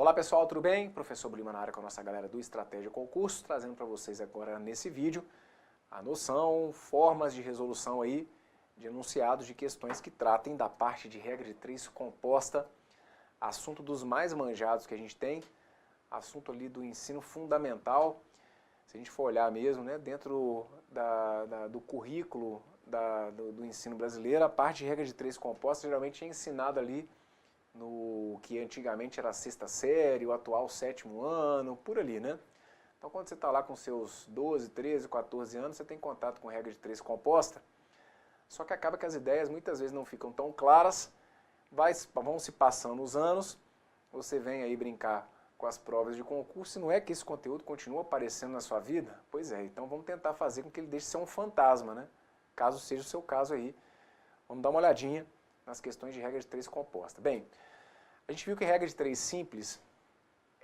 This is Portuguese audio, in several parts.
Olá pessoal, tudo bem? Professor Lima na área com a nossa galera do Estratégia Concurso, trazendo para vocês agora nesse vídeo a noção, formas de resolução aí de enunciados de questões que tratem da parte de regra de três composta, assunto dos mais manjados que a gente tem, assunto ali do ensino fundamental. Se a gente for olhar mesmo, né, dentro do currículo do ensino brasileiro, a parte de regra de três compostas geralmente é ensinada ali no que antigamente era a sexta série, o atual sétimo ano, por ali, né? Então quando você está lá com seus 12, 13, 14 anos, você tem contato com regra de três composta, só que acaba que as ideias muitas vezes não ficam tão claras, vão se passando os anos, você vem aí brincar com as provas de concurso, e não é que esse conteúdo continua aparecendo na sua vida? Pois é, então vamos tentar fazer com que ele deixe de ser um fantasma, né? Caso seja o seu caso aí. Vamos dar uma olhadinha nas questões de regra de três composta. Bem, a gente viu que regra de três simples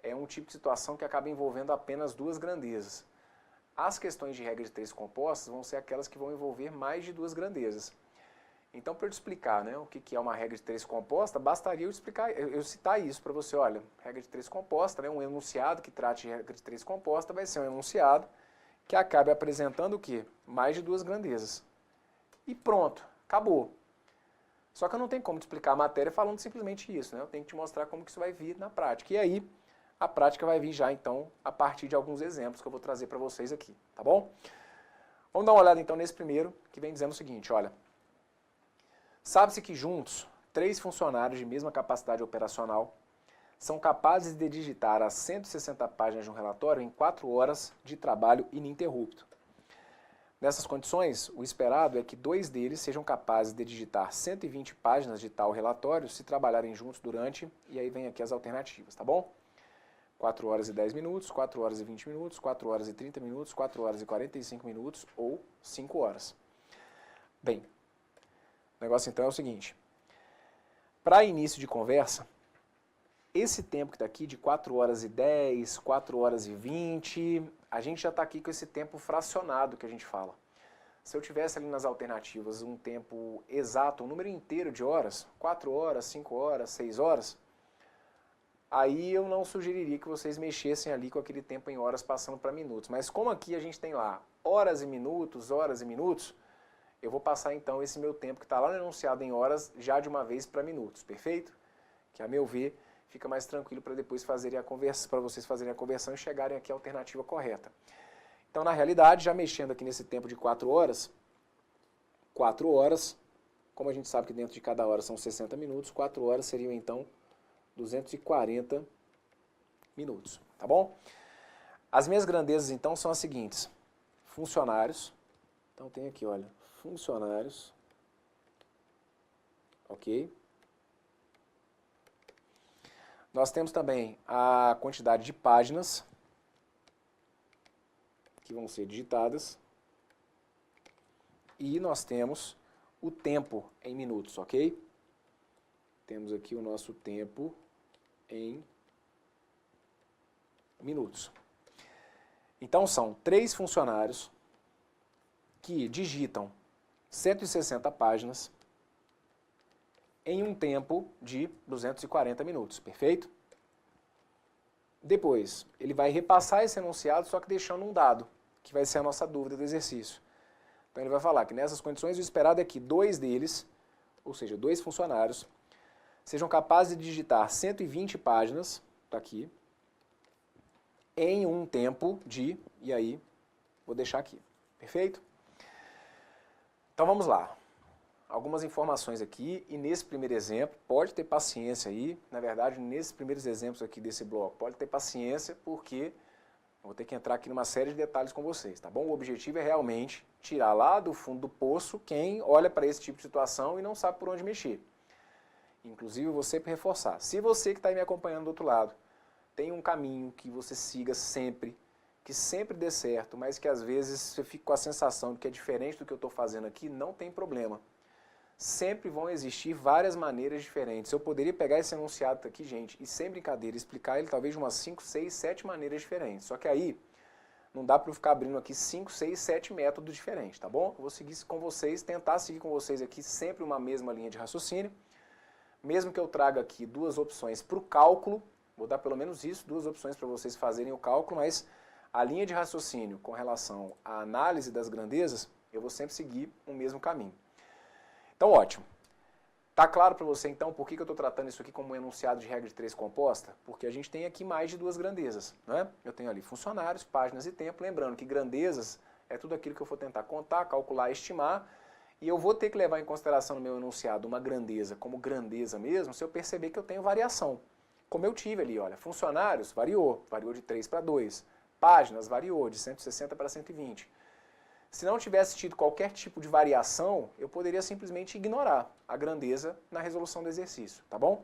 é um tipo de situação que acaba envolvendo apenas duas grandezas. As questões de regra de três compostas vão ser aquelas que vão envolver mais de duas grandezas. Então, para eu te explicar, né, o que é uma regra de três composta, bastaria eu citar isso para você. Olha, regra de três composta, né, um enunciado que trate de regra de três composta vai ser um enunciado que acabe apresentando o quê? Mais de duas grandezas. E pronto, acabou. Só que eu não tenho como te explicar a matéria falando simplesmente isso, né? Eu tenho que te mostrar como que isso vai vir na prática. E aí, a prática vai vir já, então, a partir de alguns exemplos que eu vou trazer para vocês aqui, tá bom? Vamos dar uma olhada, então, nesse primeiro, que vem dizendo o seguinte, olha. Sabe-se que juntos, 3 funcionários de mesma capacidade operacional são capazes de digitar as 160 páginas de um relatório em 4 horas de trabalho ininterrupto. Nessas condições, o esperado é que 2 deles sejam capazes de digitar 120 páginas de tal relatório se trabalharem juntos durante, e aí vem aqui as alternativas, tá bom? 4 horas e 10 minutos, 4 horas e 20 minutos, 4 horas e 30 minutos, 4 horas e 45 minutos ou 5 horas. Bem, o negócio então é o seguinte, para início de conversa, esse tempo que está aqui de 4 horas e 10, 4 horas e 20, a gente já está aqui com esse tempo fracionado que a gente fala. Se eu tivesse ali nas alternativas um tempo exato, um número inteiro de horas, 4 horas, 5 horas, 6 horas, aí eu não sugeriria que vocês mexessem ali com aquele tempo em horas passando para minutos. Mas como aqui a gente tem lá horas e minutos, eu vou passar então esse meu tempo que está lá no enunciado em horas já de uma vez para minutos, perfeito? Que a meu ver fica mais tranquilo para depois fazerem a conversão, para vocês fazerem a conversão e chegarem aqui à alternativa correta. Então, na realidade, já mexendo aqui nesse tempo de 4 horas, como a gente sabe que dentro de cada hora são 60 minutos, 4 horas seriam então 240 minutos, tá bom? As minhas grandezas então são as seguintes: funcionários, então tem aqui, olha, funcionários, ok? Nós temos também a quantidade de páginas que vão ser digitadas e nós temos o tempo em minutos, ok? Temos aqui o nosso tempo em minutos. Então são 3 funcionários que digitam 160 páginas em um tempo de 240 minutos, perfeito? Depois, ele vai repassar esse enunciado, só que deixando um dado, que vai ser a nossa dúvida do exercício. Então ele vai falar que nessas condições o esperado é que 2 deles, ou seja, 2 funcionários, sejam capazes de digitar 120 páginas, está aqui, em um tempo de, e aí, vou deixar aqui, perfeito? Então vamos lá. Algumas informações aqui, e nesse primeiro exemplo, pode ter paciência aí, na verdade, nesses primeiros exemplos aqui desse bloco, pode ter paciência, porque eu vou ter que entrar aqui numa série de detalhes com vocês, tá bom? O objetivo é realmente tirar lá do fundo do poço quem olha para esse tipo de situação e não sabe por onde mexer. Inclusive, eu vou sempre reforçar, se você que está aí me acompanhando do outro lado, tem um caminho que você siga sempre, que sempre dê certo, mas que às vezes você fica com a sensação de que é diferente do que eu estou fazendo aqui, não tem problema. Sempre vão existir várias maneiras diferentes. Eu poderia pegar esse enunciado aqui, gente, e sem brincadeira, explicar ele talvez de umas 5, 6, 7 maneiras diferentes. Só que aí, não dá para eu ficar abrindo aqui 5, 6, 7 métodos diferentes, tá bom? Eu vou seguir com vocês, tentar seguir com vocês aqui sempre uma mesma linha de raciocínio. Mesmo que eu traga aqui 2 opções para o cálculo, Vou dar pelo menos isso, duas opções para vocês fazerem o cálculo, mas a linha de raciocínio com relação à análise das grandezas, eu vou sempre seguir o mesmo caminho. Então, ótimo. Tá claro para você, então, por que eu estou tratando isso aqui como um enunciado de regra de 3 composta? Porque a gente tem aqui mais de duas grandezas, né? Eu tenho ali funcionários, páginas e tempo. Lembrando que grandezas é tudo aquilo que eu vou tentar contar, calcular, estimar. E eu vou ter que levar em consideração no meu enunciado uma grandeza como grandeza mesmo, se eu perceber que eu tenho variação. Como eu tive ali, olha, funcionários variou de 3 para 2. Páginas variou de 160 para 120. Se não tivesse tido qualquer tipo de variação, eu poderia simplesmente ignorar a grandeza na resolução do exercício, tá bom?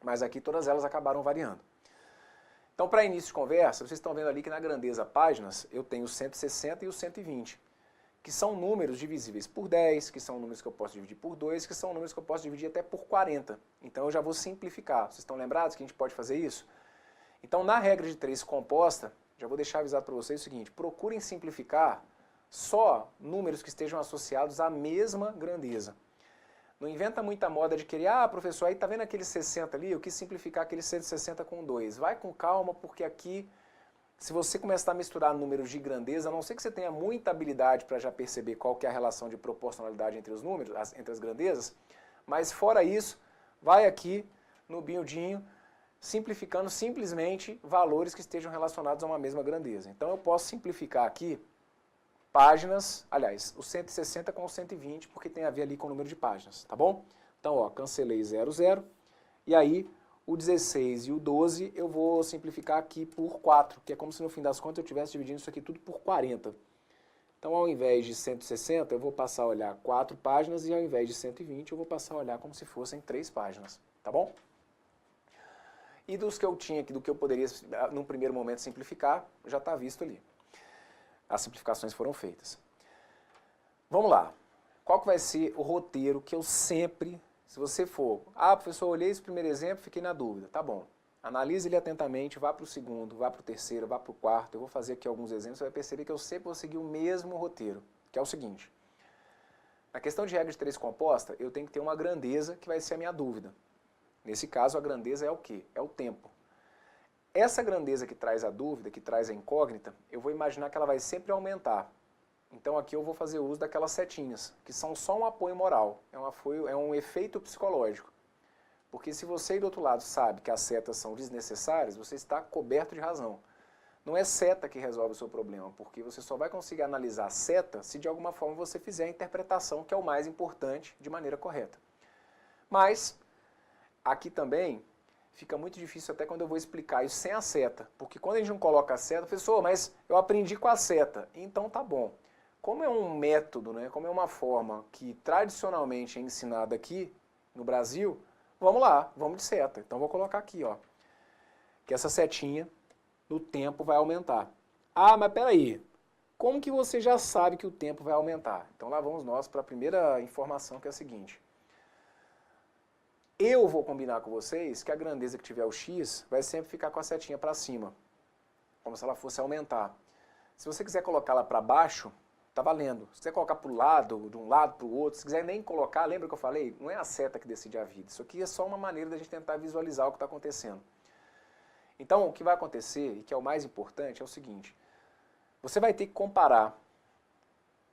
Mas aqui todas elas acabaram variando. Então, para início de conversa, vocês estão vendo ali que na grandeza páginas eu tenho o 160 e o 120, que são números divisíveis por 10, que são números que eu posso dividir por 2, que são números que eu posso dividir até por 40. Então eu já vou simplificar. Vocês estão lembrados que a gente pode fazer isso? Então, na regra de 3 composta, já vou deixar avisado para vocês o seguinte: procurem simplificar só números que estejam associados à mesma grandeza. Não inventa muita moda de querer, professor, aí tá vendo aquele 60 ali, eu quis simplificar aquele 160 com 2. Vai com calma, porque aqui, se você começar a misturar números de grandeza, a não ser que você tenha muita habilidade para já perceber qual que é a relação de proporcionalidade entre os números, entre as grandezas, mas fora isso, vai aqui no miudinho, simplificando simplesmente valores que estejam relacionados a uma mesma grandeza. Então eu posso simplificar aqui páginas, aliás, o 160 com o 120, porque tem a ver ali com o número de páginas, tá bom? Então, ó, cancelei 0, 0, e aí o 16 e o 12 eu vou simplificar aqui por 4, que é como se no fim das contas eu estivesse dividindo isso aqui tudo por 40. Então, ao invés de 160, eu vou passar a olhar 4 páginas, e ao invés de 120, eu vou passar a olhar como se fossem 3 páginas, tá bom? E dos que eu tinha aqui, do que eu poderia, num primeiro momento, simplificar, já está visto ali. As simplificações foram feitas. Vamos lá. Qual que vai ser o roteiro que eu sempre, se você for, professor, olhei esse primeiro exemplo, fiquei na dúvida. Tá bom. Analise ele atentamente, vá para o segundo, vá para o terceiro, vá para o quarto. Eu vou fazer aqui alguns exemplos, você vai perceber que eu sempre vou seguir o mesmo roteiro, que é o seguinte. Na questão de regra de 3 composta, eu tenho que ter uma grandeza que vai ser a minha dúvida. Nesse caso, a grandeza é o quê? É o tempo. Essa grandeza que traz a dúvida, que traz a incógnita, eu vou imaginar que ela vai sempre aumentar. Então aqui eu vou fazer uso daquelas setinhas, que são só um apoio moral, é um efeito psicológico. Porque se você aí do outro lado sabe que as setas são desnecessárias, você está coberto de razão. Não é seta que resolve o seu problema, porque você só vai conseguir analisar a seta se de alguma forma você fizer a interpretação, que é o mais importante, de maneira correta. Mas, aqui também, fica muito difícil até quando eu vou explicar isso sem a seta. Porque quando a gente não coloca a seta, professor, mas eu aprendi com a seta. Então tá bom. Como é um método, né, como é uma forma que tradicionalmente é ensinada aqui no Brasil, vamos lá, vamos de seta. Então vou colocar aqui, ó, que essa setinha no tempo vai aumentar. Mas peraí, como que você já sabe que o tempo vai aumentar? Então lá vamos nós para a primeira informação, que é a seguinte. Eu vou combinar com vocês que a grandeza que tiver o x vai sempre ficar com a setinha para cima, como se ela fosse aumentar. Se você quiser colocá-la para baixo, tá valendo. Se quiser colocar para o lado, de um lado para o outro, se quiser nem colocar, lembra que eu falei? Não é a seta que decide a vida. Isso aqui é só uma maneira da gente tentar visualizar o que está acontecendo. Então, o que vai acontecer, e que é o mais importante, é o seguinte. Você vai ter que comparar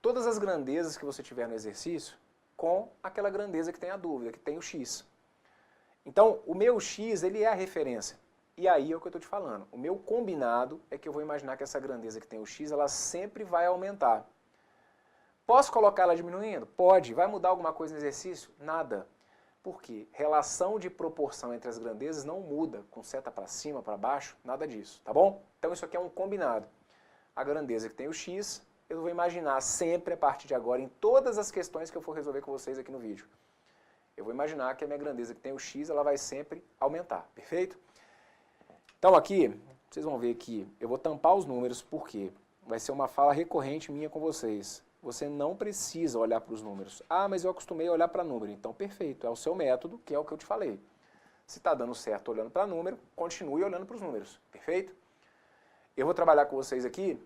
todas as grandezas que você tiver no exercício com aquela grandeza que tem a dúvida, que tem o x. Então, o meu x, ele é a referência. E aí é o que eu estou te falando. O meu combinado é que eu vou imaginar que essa grandeza que tem o x, ela sempre vai aumentar. Posso colocar ela diminuindo? Pode. Vai mudar alguma coisa no exercício? Nada. Por quê? Relação de proporção entre as grandezas não muda, com seta para cima, para baixo, nada disso, tá bom? Então isso aqui é um combinado. A grandeza que tem o x, eu vou imaginar sempre, a partir de agora, em todas as questões que eu for resolver com vocês aqui no vídeo. Eu vou imaginar que a minha grandeza que tem o x, ela vai sempre aumentar, perfeito? Então aqui, vocês vão ver que eu vou tampar os números, porque vai ser uma fala recorrente minha com vocês. Você não precisa olhar para os números. Mas eu acostumei a olhar para número. Então, perfeito, é o seu método, que é o que eu te falei. Se está dando certo olhando para número, continue olhando para os números, perfeito? Eu vou trabalhar com vocês aqui,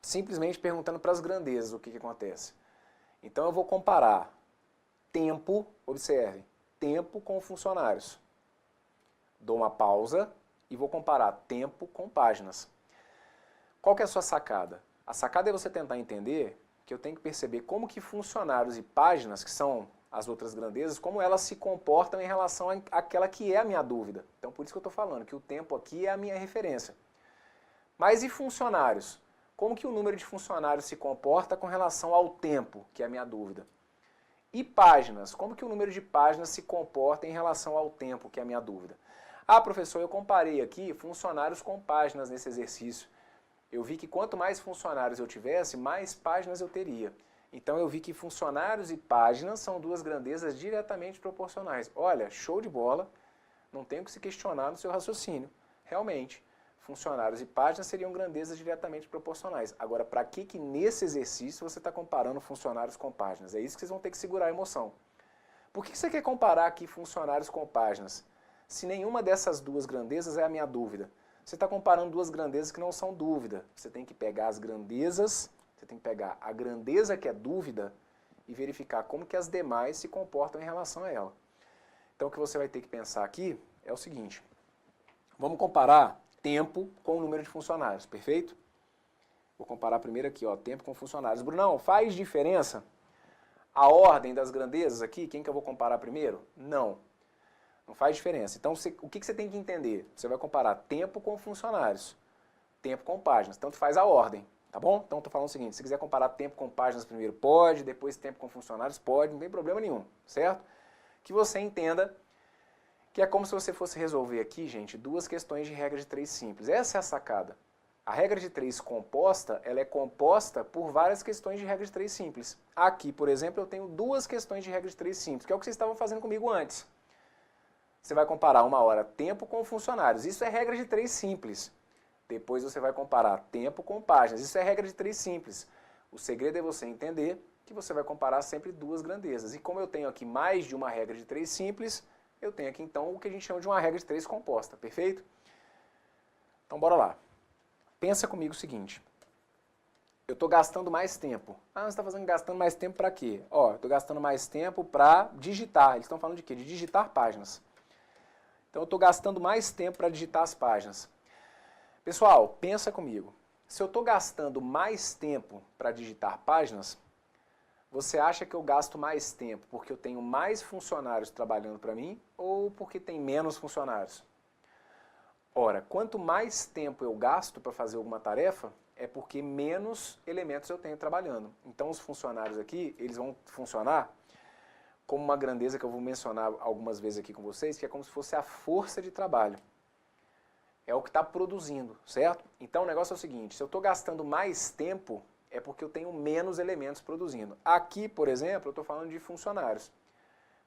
simplesmente perguntando para as grandezas o que acontece. Então eu vou comparar tempo, observe, tempo com funcionários. Dou uma pausa e vou comparar tempo com páginas. Qual que é a sua sacada? A sacada é você tentar entender que eu tenho que perceber como que funcionários e páginas, que são as outras grandezas, como elas se comportam em relação àquela que é a minha dúvida. Então por isso que eu estou falando que o tempo aqui é a minha referência. Mas e funcionários? Como que o número de funcionários se comporta com relação ao tempo, que é a minha dúvida? E páginas? Como que o número de páginas se comporta em relação ao tempo, que é a minha dúvida? Ah, professor, eu comparei aqui funcionários com páginas nesse exercício. Eu vi que quanto mais funcionários eu tivesse, mais páginas eu teria. Então eu vi que funcionários e páginas são duas grandezas diretamente proporcionais. Olha, show de bola, não tenho que se questionar no seu raciocínio. Realmente, funcionários e páginas seriam grandezas diretamente proporcionais. Agora, para que nesse exercício você está comparando funcionários com páginas? É isso que vocês vão ter que segurar a emoção. Por que você quer comparar aqui funcionários com páginas? Se nenhuma dessas duas grandezas é a minha dúvida. Você está comparando duas grandezas que não são dúvida. Você tem que pegar as grandezas, você tem que pegar a grandeza que é dúvida e verificar como que as demais se comportam em relação a ela. Então o que você vai ter que pensar aqui é o seguinte. Vamos comparar tempo com o número de funcionários, perfeito? Vou comparar primeiro aqui, ó, tempo com funcionários. Brunão, faz diferença a ordem das grandezas aqui? Quem que eu vou comparar primeiro? Não. Não faz diferença. Então, o que você tem que entender? Você vai comparar tempo com funcionários, tempo com páginas. Tanto faz a ordem, tá bom? Então, estou falando o seguinte, se quiser comparar tempo com páginas primeiro, pode, depois tempo com funcionários, pode, não tem problema nenhum, certo? Que você entenda que é como se você fosse resolver aqui, gente, duas questões de regra de 3 simples. Essa é a sacada. A regra de 3 composta, ela é composta por várias questões de regra de 3 simples. Aqui, por exemplo, eu tenho duas questões de regra de 3 simples, que é o que vocês estavam fazendo comigo antes. Você vai comparar uma hora tempo com funcionários. Isso é regra de 3 simples. Depois você vai comparar tempo com páginas. Isso é regra de 3 simples. O segredo é você entender que você vai comparar sempre duas grandezas. E como eu tenho aqui mais de uma regra de 3 simples, eu tenho aqui então o que a gente chama de uma regra de 3 composta. Perfeito? Então bora lá. Pensa comigo o seguinte. Eu estou gastando mais tempo. Ah, você está gastando mais tempo para quê? Ó, eu estou gastando mais tempo para digitar. Eles estão falando de quê? De digitar páginas. Então eu estou gastando mais tempo para digitar as páginas. Pessoal, pensa comigo. Se eu estou gastando mais tempo para digitar páginas, você acha que eu gasto mais tempo porque eu tenho mais funcionários trabalhando para mim ou porque tem menos funcionários? Ora, quanto mais tempo eu gasto para fazer alguma tarefa, é porque menos elementos eu tenho trabalhando. Então os funcionários aqui, eles vão funcionar como uma grandeza que eu vou mencionar algumas vezes aqui com vocês, que é como se fosse a força de trabalho. É o que está produzindo, certo? Então o negócio é o seguinte, se eu estou gastando mais tempo, é porque eu tenho menos elementos produzindo. Aqui, por exemplo, eu estou falando de funcionários.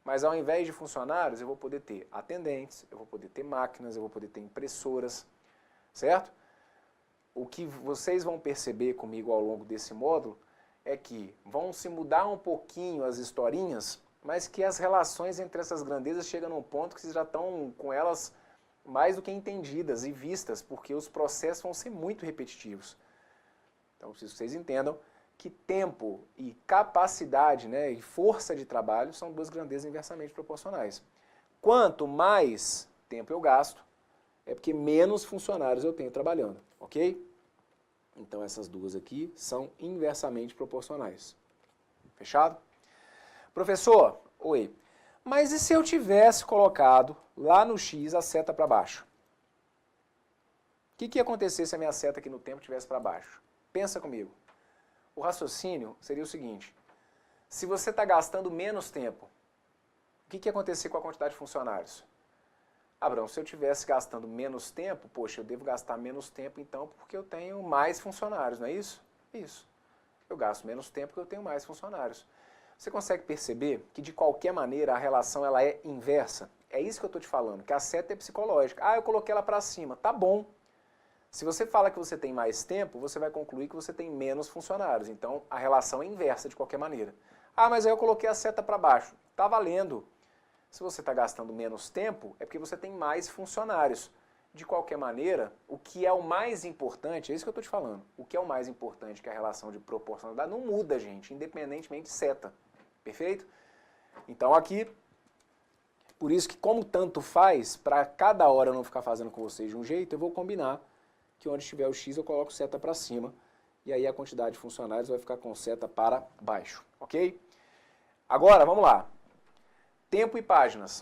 Mas ao invés de funcionários, eu vou poder ter atendentes, eu vou poder ter máquinas, eu vou poder ter impressoras, certo? O que vocês vão perceber comigo ao longo desse módulo é que vão se mudar um pouquinho as historinhas, mas que as relações entre essas grandezas chegam num ponto que vocês já estão com elas mais do que entendidas e vistas, porque os processos vão ser muito repetitivos. Então, preciso que vocês entendam que tempo e capacidade, né, e força de trabalho são duas grandezas inversamente proporcionais. Quanto mais tempo eu gasto, é porque menos funcionários eu tenho trabalhando, ok? Então essas duas aqui são inversamente proporcionais. Fechado? Professor, oi, mas e se eu tivesse colocado lá no X a seta para baixo? O que ia acontecer se a minha seta aqui no tempo estivesse para baixo? Pensa comigo. O raciocínio seria o seguinte, se você está gastando menos tempo, o que ia acontecer com a quantidade de funcionários? Abraão, se eu estivesse gastando menos tempo, poxa, eu devo gastar menos tempo então porque eu tenho mais funcionários, não é isso? Isso. Eu gasto menos tempo porque eu tenho mais funcionários. Você consegue perceber que de qualquer maneira a relação ela é inversa? É isso que eu estou te falando, que a seta é psicológica. Ah, eu coloquei ela para cima, tá bom. Se você fala que você tem mais tempo, você vai concluir que você tem menos funcionários. Então a relação é inversa de qualquer maneira. Ah, mas aí eu coloquei a seta para baixo. Tá valendo. Se você está gastando menos tempo, é porque você tem mais funcionários. De qualquer maneira, o que é o mais importante, é isso que eu estou te falando, o que é o mais importante que a relação de proporcionalidade não muda, gente, independentemente de seta. Perfeito? Então aqui, Por isso que, como tanto faz, para cada hora eu não ficar fazendo com vocês de um jeito, eu vou combinar que onde estiver o X eu coloco seta para cima, e aí a quantidade de funcionários vai ficar com seta para baixo, ok? Agora, vamos lá. Tempo e páginas.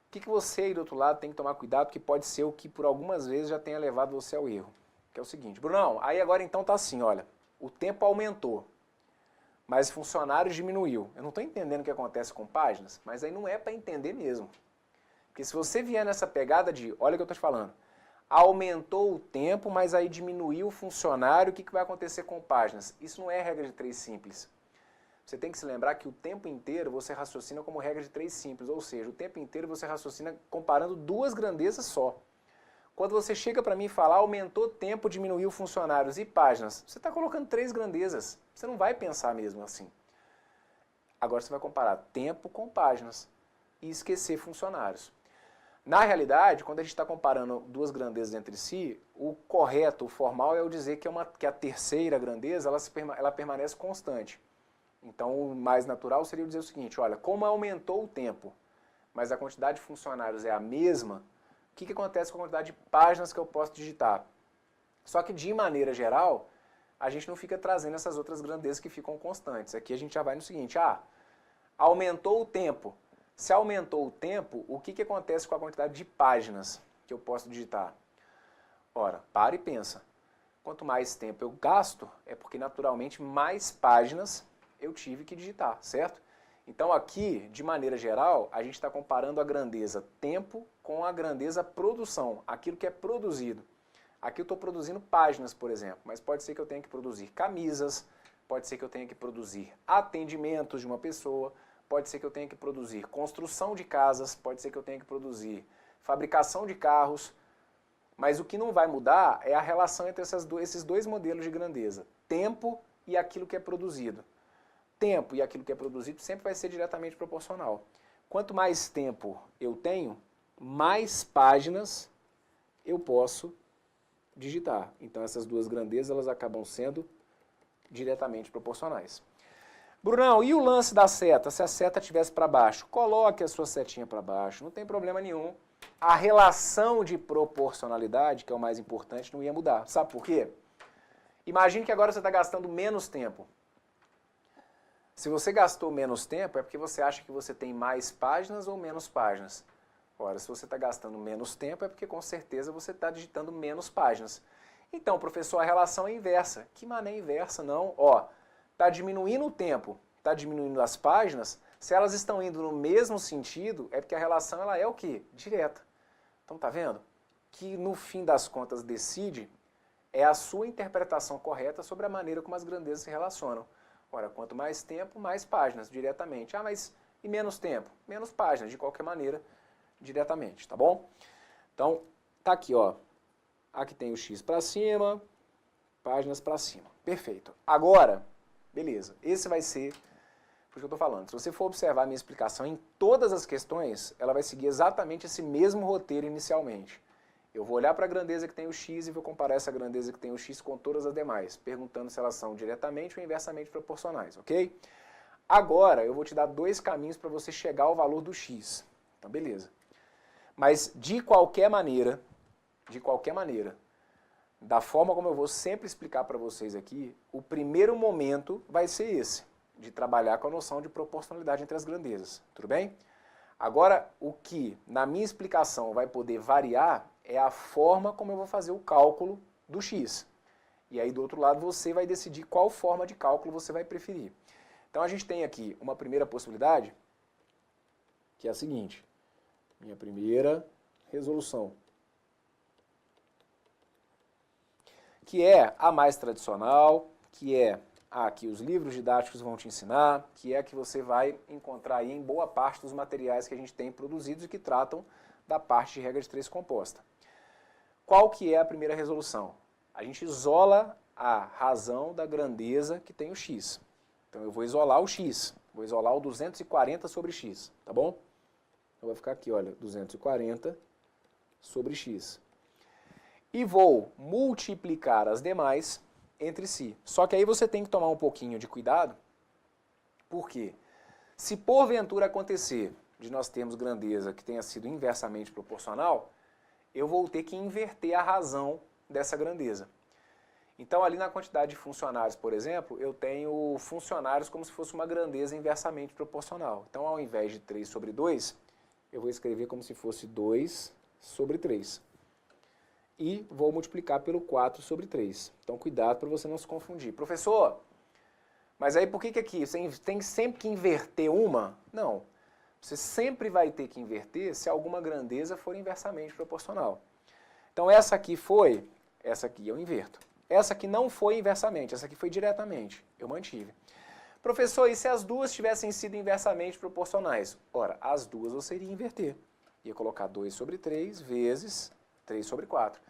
O que você aí do outro lado tem que tomar cuidado, que pode ser o que por algumas vezes já tenha levado você ao erro. Que é o seguinte, Brunão, aí agora então tá assim, olha, o tempo aumentou, mas funcionários diminuiu. Eu não estou entendendo o que acontece com páginas, mas aí não é para entender mesmo. Porque se você vier nessa pegada de, olha o que eu estou te falando, aumentou o tempo, mas aí diminuiu o funcionário, o que vai acontecer com páginas? Isso não é regra de 3 simples. Você tem que se lembrar que o tempo inteiro você raciocina como regra de 3 simples, ou seja, o tempo inteiro você raciocina comparando duas grandezas só. Quando você chega para mim e fala, aumentou tempo, diminuiu funcionários e páginas, você está colocando 3 grandezas. Você não vai pensar mesmo assim. Agora você vai comparar tempo com páginas e esquecer funcionários. Na realidade, quando a gente está comparando duas grandezas entre si, o correto, o formal, é eu dizer que a terceira grandeza ela permanece constante. Então, o mais natural seria eu dizer o seguinte, olha, como aumentou o tempo, mas a quantidade de funcionários é a mesma, o que acontece com a quantidade de páginas que eu posso digitar? Só que, de maneira geral, a gente não fica trazendo essas outras grandezas que ficam constantes. Aqui a gente já vai no seguinte, aumentou o tempo. Se aumentou o tempo, o que acontece com a quantidade de páginas que eu posso digitar? Ora, para e pensa. Quanto mais tempo eu gasto, é porque naturalmente mais páginas eu tive que digitar, certo? Então aqui, de maneira geral, a gente está comparando a grandeza tempo com a grandeza produção, aquilo que é produzido. Aqui eu estou produzindo páginas, por exemplo, mas pode ser que eu tenha que produzir camisas, pode ser que eu tenha que produzir atendimentos de uma pessoa, pode ser que eu tenha que produzir construção de casas, pode ser que eu tenha que produzir fabricação de carros, mas o que não vai mudar é a relação entre esses dois modelos de grandeza, tempo e aquilo que é produzido. Tempo e aquilo que é produzido sempre vai ser diretamente proporcional. Quanto mais tempo eu tenho, mais páginas eu posso digitar. Então essas duas grandezas elas acabam sendo diretamente proporcionais. Brunão, e o lance da seta? Se a seta estivesse para baixo, coloque a sua setinha para baixo, não tem problema nenhum. A relação de proporcionalidade, que é o mais importante, não ia mudar. Sabe por quê? Imagine que agora você está gastando menos tempo. Se você gastou menos tempo, é porque você acha que você tem mais páginas ou menos páginas. Ora, se você está gastando menos tempo, é porque com certeza você está digitando menos páginas. Então, professor, a relação é inversa. Que mané inversa? Não. Está diminuindo o tempo, está diminuindo as páginas, se elas estão indo no mesmo sentido, é porque a relação ela é o quê? Direta. Então tá vendo? Que no fim das contas decide é a sua interpretação correta sobre a maneira como as grandezas se relacionam. Ora, quanto mais tempo, mais páginas, diretamente. Mas e menos tempo? Menos páginas, de qualquer maneira, diretamente, tá bom? Então, tá aqui, aqui tem o X para cima, páginas para cima. Perfeito. Agora, beleza, esse vai ser, por isso que eu estou falando, se você for observar a minha explicação em todas as questões, ela vai seguir exatamente esse mesmo roteiro inicialmente. Eu vou olhar para a grandeza que tem o X e vou comparar essa grandeza que tem o X com todas as demais, perguntando se elas são diretamente ou inversamente proporcionais, ok? Agora, eu vou te dar 2 caminhos para você chegar ao valor do X. Então, beleza. Mas, de qualquer maneira, da forma como eu vou sempre explicar para vocês aqui, o primeiro momento vai ser esse, de trabalhar com a noção de proporcionalidade entre as grandezas, tudo bem? Agora, o que na minha explicação vai poder variar é a forma como eu vou fazer o cálculo do X. E aí do outro lado você vai decidir qual forma de cálculo você vai preferir. Então a gente tem aqui uma primeira possibilidade, que é a seguinte, minha primeira resolução, que é a mais tradicional, que é a que os livros didáticos vão te ensinar, que é a que você vai encontrar aí em boa parte dos materiais que a gente tem produzidos e que tratam da parte de regra de 3 composta. Qual que é a primeira resolução? A gente isola a razão da grandeza que tem o X. Então eu vou isolar o X, vou isolar o 240 sobre X, tá bom? Então vai ficar aqui, olha, 240 sobre X. E vou multiplicar as demais entre si. Só que aí você tem que tomar um pouquinho de cuidado, porque se porventura acontecer de nós termos grandeza que tenha sido inversamente proporcional, eu vou ter que inverter a razão dessa grandeza. Então, ali na quantidade de funcionários, por exemplo, eu tenho funcionários como se fosse uma grandeza inversamente proporcional. Então, ao invés de 3 sobre 2, eu vou escrever como se fosse 2 sobre 3. E vou multiplicar pelo 4 sobre 3. Então, cuidado para você não se confundir. Professor, mas aí por que aqui? Você tem sempre que inverter uma? Não. Você sempre vai ter que inverter se alguma grandeza for inversamente proporcional. Então, essa aqui foi, essa aqui eu inverto. Essa aqui não foi inversamente, essa aqui foi diretamente, eu mantive. Professor, e se as duas tivessem sido inversamente proporcionais? Ora, as duas você iria inverter. Ia colocar 2 sobre 3 vezes 3 sobre 4.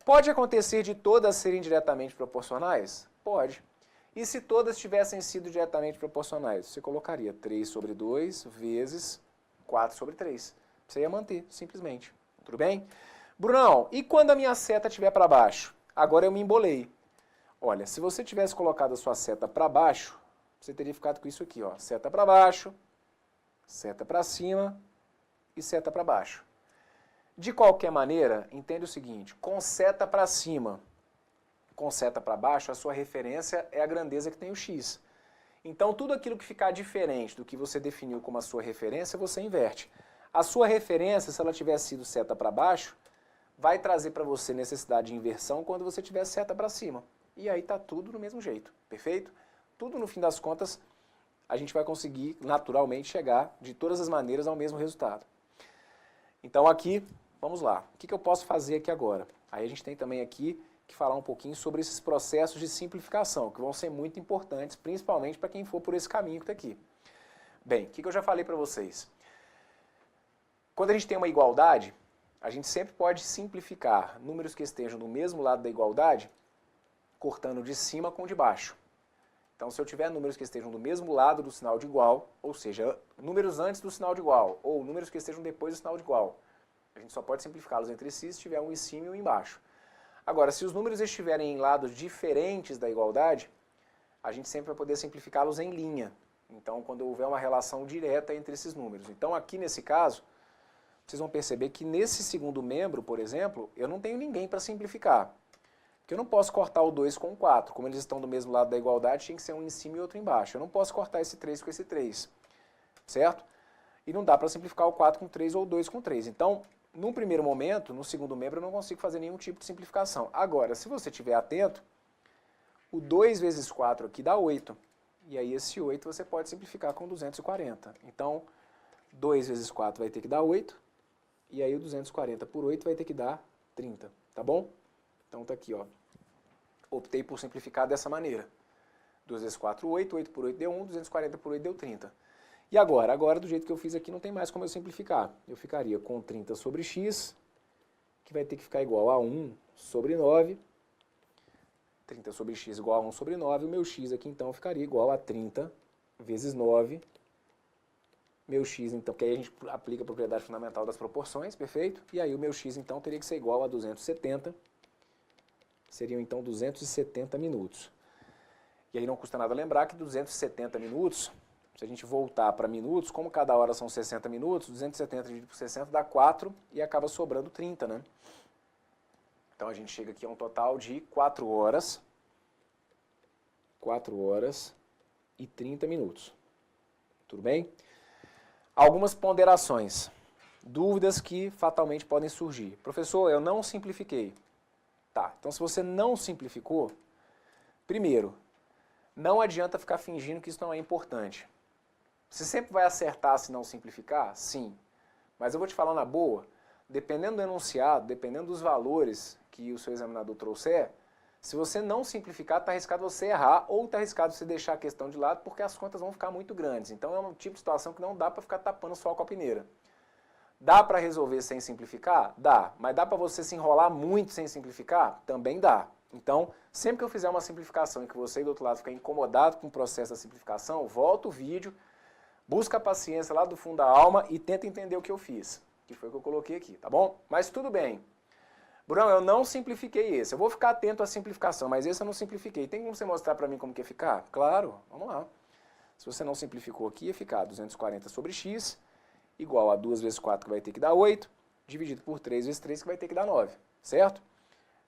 Pode acontecer de todas serem diretamente proporcionais? Pode. E se todas tivessem sido diretamente proporcionais? Você colocaria 3 sobre 2 vezes 4 sobre 3. Você ia manter, simplesmente. Tudo bem? Brunão, e quando a minha seta estiver para baixo? Agora eu me embolei. Olha, se você tivesse colocado a sua seta para baixo, você teria ficado com isso aqui, ó. Seta para baixo, seta para cima e seta para baixo. De qualquer maneira, entende o seguinte, com seta para cima, com seta para baixo, a sua referência é a grandeza que tem o x. Então, tudo aquilo que ficar diferente do que você definiu como a sua referência, você inverte. A sua referência, se ela tiver sido seta para baixo, vai trazer para você necessidade de inversão quando você tiver seta para cima. E aí tá tudo do mesmo jeito, perfeito? Tudo, no fim das contas, a gente vai conseguir naturalmente chegar de todas as maneiras ao mesmo resultado. Então aqui, vamos lá. O que eu posso fazer aqui agora? Aí a gente tem também aqui que falar um pouquinho sobre esses processos de simplificação, que vão ser muito importantes, principalmente para quem for por esse caminho que está aqui. Bem, o que eu já falei para vocês? Quando a gente tem uma igualdade, a gente sempre pode simplificar números que estejam do mesmo lado da igualdade, cortando de cima com de baixo. Então, se eu tiver números que estejam do mesmo lado do sinal de igual, ou seja, números antes do sinal de igual, ou números que estejam depois do sinal de igual, a gente só pode simplificá-los entre si se tiver um em cima e um embaixo. Agora, se os números estiverem em lados diferentes da igualdade, a gente sempre vai poder simplificá-los em linha. Então, quando houver uma relação direta entre esses números. Então, aqui nesse caso, vocês vão perceber que nesse segundo membro, por exemplo, eu não tenho ninguém para simplificar. Porque eu não posso cortar o 2 com o 4. Como eles estão do mesmo lado da igualdade, tinha que ser um em cima e outro embaixo. Eu não posso cortar esse 3 com esse 3. Certo? E não dá para simplificar o 4 com 3 ou o 2 com 3. Então, num primeiro momento, no segundo membro, eu não consigo fazer nenhum tipo de simplificação. Agora, se você estiver atento, o 2 vezes 4 aqui dá 8. E aí esse 8 você pode simplificar com 240. Então, 2 vezes 4 vai ter que dar 8. E aí o 240 por 8 vai ter que dar 30. Tá bom? Então tá aqui, ó. Optei por simplificar dessa maneira. 2 vezes 4, 8. 8 por 8 deu 1. 240 por 8 deu 30. E agora? Agora, do jeito que eu fiz aqui, não tem mais como eu simplificar. Eu ficaria com 30 sobre x, que vai ter que ficar igual a 1 sobre 9. 30 sobre x igual a 1 sobre 9. O meu x aqui, então, ficaria igual a 30 vezes 9. Meu x, então, que aí a gente aplica a propriedade fundamental das proporções, perfeito? E aí o meu x, então, teria que ser igual a 270. Seriam, então, 270 minutos. E aí não custa nada lembrar que 270 minutos... Se a gente voltar para minutos, como cada hora são 60 minutos, 270 dividido por 60 dá 4 e acaba sobrando 30, né? Então a gente chega aqui a um total de 4 horas e 30 minutos. Tudo bem? Algumas ponderações, dúvidas que fatalmente podem surgir. Professor, eu não simplifiquei. Tá, então se você não simplificou, primeiro, não adianta ficar fingindo que isso não é importante. Você sempre vai acertar se não simplificar? Sim. Mas eu vou te falar na boa, dependendo do enunciado, dependendo dos valores que o seu examinador trouxer, se você não simplificar, está arriscado você errar ou está arriscado você deixar a questão de lado porque as contas vão ficar muito grandes. Então é um tipo de situação que não dá para ficar tapando só com a peneira. Dá para resolver sem simplificar? Dá. Mas dá para você se enrolar muito sem simplificar? Também dá. Então, sempre que eu fizer uma simplificação e que você do outro lado ficar incomodado com o processo da simplificação, volta o vídeo, busca a paciência lá do fundo da alma e tenta entender o que eu fiz, que foi o que eu coloquei aqui, tá bom? Mas tudo bem. Bruno, eu não simplifiquei esse. Eu vou ficar atento à simplificação, mas esse eu não simplifiquei. Tem como você mostrar para mim como que ia ficar? Claro, vamos lá. Se você não simplificou aqui, ia ficar 240 sobre x igual a 2 vezes 4, que vai ter que dar 8, dividido por 3 vezes 3, que vai ter que dar 9, certo?